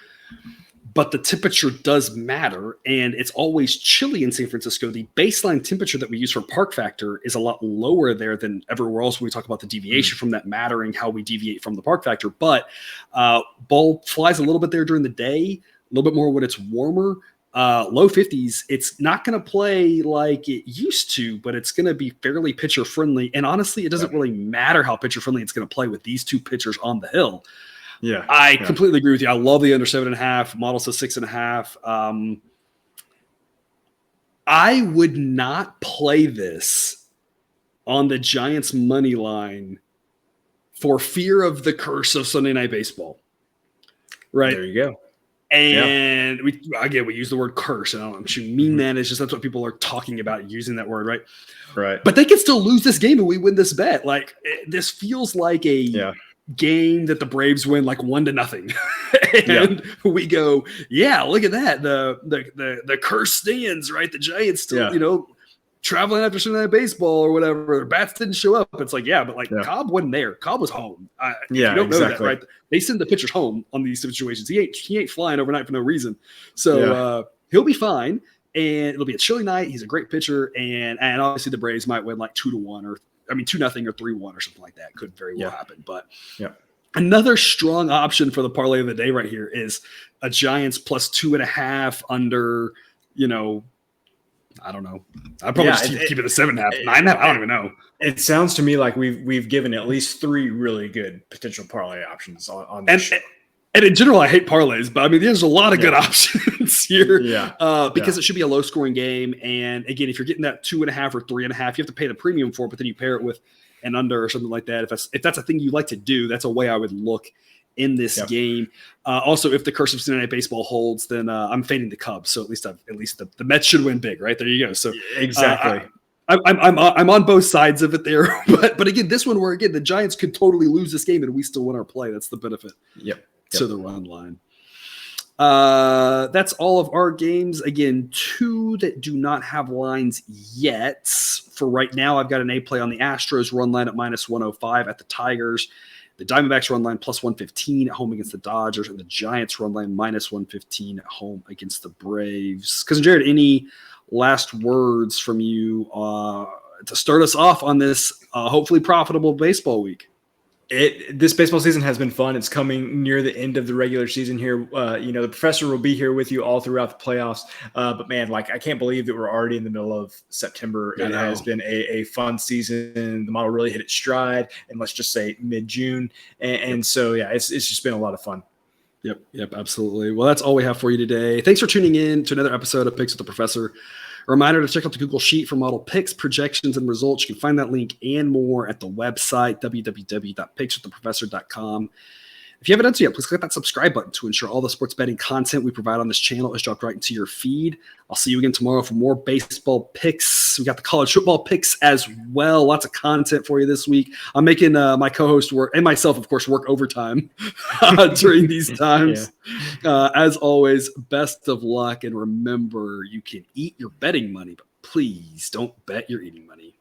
but the temperature does matter, and it's always chilly in San Francisco. The baseline temperature that we use for park factor is a lot lower there than everywhere else when we talk about the deviation from that mattering how we deviate from the park factor. But ball flies a little bit there during the day, a little bit more when it's warmer. Low 50s, it's not going to play like it used to, but it's going to be fairly pitcher friendly. And honestly, it doesn't really matter how pitcher friendly it's going to play with these two pitchers on the hill. Yeah, I completely agree with you. I love the under 7.5. Model says 6.5. I would not play this on the Giants money line for fear of the curse of Sunday Night Baseball. Right. There you go. And we use the word curse, and I don't mean that. It's just that's what people are talking about using that word, right? Right. But they can still lose this game and we win this bet. Like this feels like a game that the Braves win like 1-0, and we go, look at that. The curse stands, right? The Giants still, traveling after Sunday Night Baseball or whatever. Their bats didn't show up. It's like, Cobb wasn't there. Cobb was home. You don't know that, right? They send the pitchers home on these situations. He ain't flying overnight for no reason. So he'll be fine. and it'll be a chilly night. He's a great pitcher, and obviously the Braves might win like 2-1 or 2-0 or 3-1 or something like that. Could very well happen. But another strong option for the parlay of the day right here is a Giants plus 2.5 under, I don't know. I'd probably just keep it a 7.5, 9.5. I don't even know. It sounds to me like we've given at least 3 really good potential parlay options on this show. And in general, I hate parlays, but there's a lot of good options here. Because it should be a low-scoring game. And again, if you're getting that 2.5 or 3.5, you have to pay the premium for it, but then you pair it with an under or something like that. If that's a thing you like to do, that's a way I would look in this game. Also, if the curse of Sunday Night Baseball holds, then I'm fading the Cubs. So at least the Mets should win big, right? There you go. So exactly. I'm on both sides of it there, but again, this one where again the Giants could totally lose this game and we still win our play. That's the benefit. To the run line. That's all of our games. Again, 2 that do not have lines yet. For right now, I've got an A play on the Astros run line at -105 at the Tigers. The Diamondbacks run line +115 at home against the Dodgers, and the Giants run line -115 at home against the Braves. Cousin Jared, any last words from you to start us off on this hopefully profitable baseball week? This baseball season has been fun. It's coming near the end of the regular season here. The professor will be here with you all throughout the playoffs. But man, I can't believe that we're already in the middle of September. It has been a fun season. The model really hit its stride, and let's just say mid-June. And so, it's just been a lot of fun. Yep, absolutely. Well, that's all we have for you today. Thanks for tuning in to another episode of Picks with the Professor. A reminder to check out the Google Sheet for model picks, projections, and results. You can find that link and more at the website, www.pickswiththeprofessor.com. If you haven't done so yet, please click that subscribe button to ensure all the sports betting content we provide on this channel is dropped right into your feed. I'll see you again tomorrow for more baseball picks. We got the college football picks as well. Lots of content for you this week. I'm making my co-host work and myself, of course, work overtime during these times. As always, best of luck. And remember, you can eat your betting money, but please don't bet your eating money.